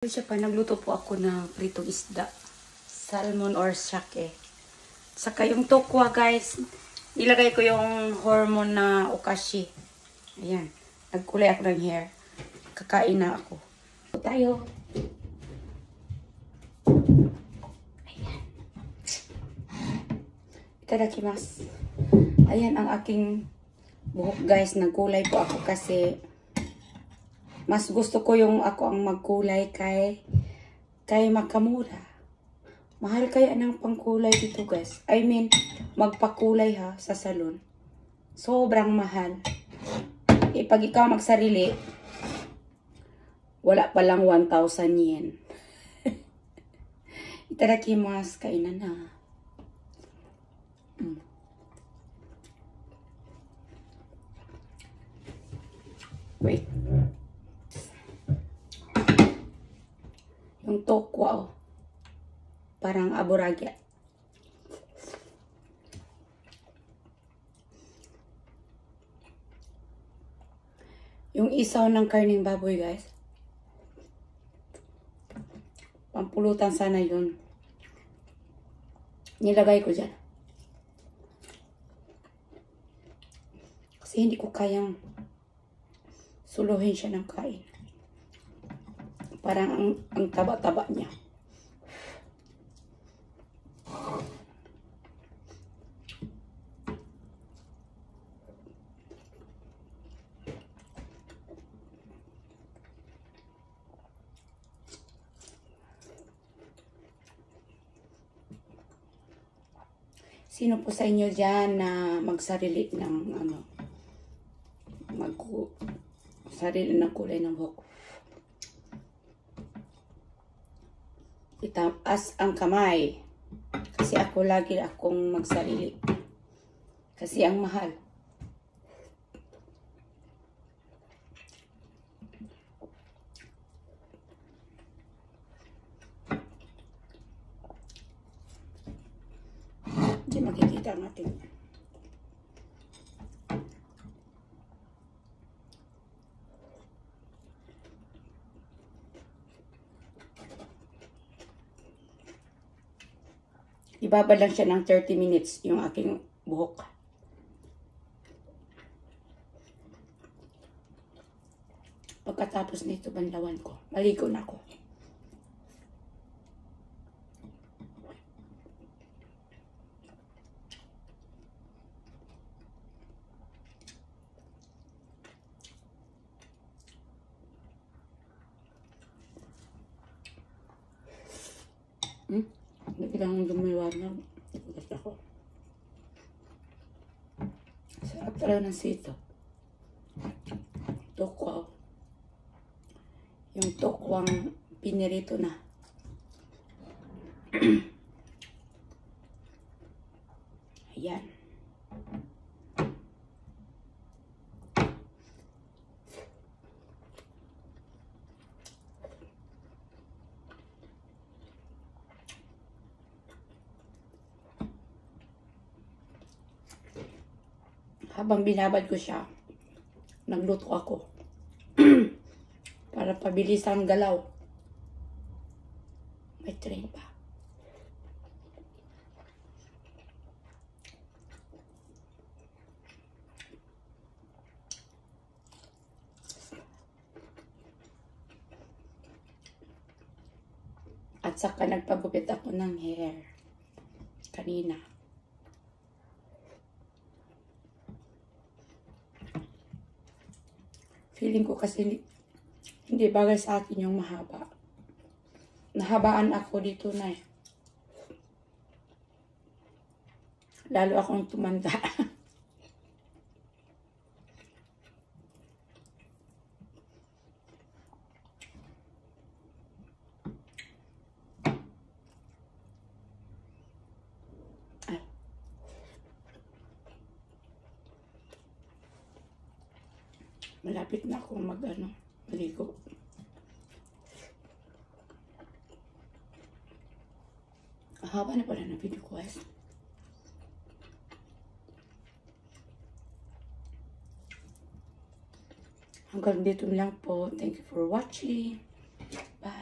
Siya pa, nagluto po ako ng pritong isda. Salmon or sake. Saka yung tokwa, guys. Nilagay ko yung hormone na okashi. Ayan. Nagkulay ako ng hair. Kakain na ako. Tayo. Ayan. Itadakimasu. Ayan ang aking buhok, guys. Nagkulay po ako kasi mas gusto ko yung ako ang magkulay kay makamura. Mahal kaya ng pangkulay dito, guys. I mean, magpakulay ha sa salon. Sobrang mahal. Eh, pag ikaw magsarili, wala pa lang 1,000 yen. Itadakimasu, kainan na. Wait. Yung tokwa, oh. Parang aburagya. Yung isaw ng karning baboy, guys. Pampulutan sana yun. Nilagay ko dyan. Kasi hindi ko kayang suluhin siya ng kain. Parang ang taba-taba niya. Sino po sa inyo dyan na magsarili ng sarili ng kulay ng buhok? Itaas ang kamay. Kasi ako lagi akong magsarili. Kasi ang mahal. Hindi makikita ang ating. Ibaba lang siya ng 30 minutes yung aking buhok. Pagkatapos nito, banlawan ko. Maligo na ako. Hindi lang dumiwarnag. Gusto ko. Sarap talaga ng sito. Tokwa. Yung tokwang pinirito na. Ayan. Habang binabad ko siya, nagluto ako. Para pabilis ang galaw. May train pa. At saka nagpagupit ako ng hair. Kanina. Feeling ko kasi hindi bagay sa akin yung mahaba. Nahabaan ako dito na eh. Lalo akong tumanda. Ay. Malapit na akong maligo. Haba na pala ng video ko, guys. Hanggang dito lang po. Thank you for watching. Bye.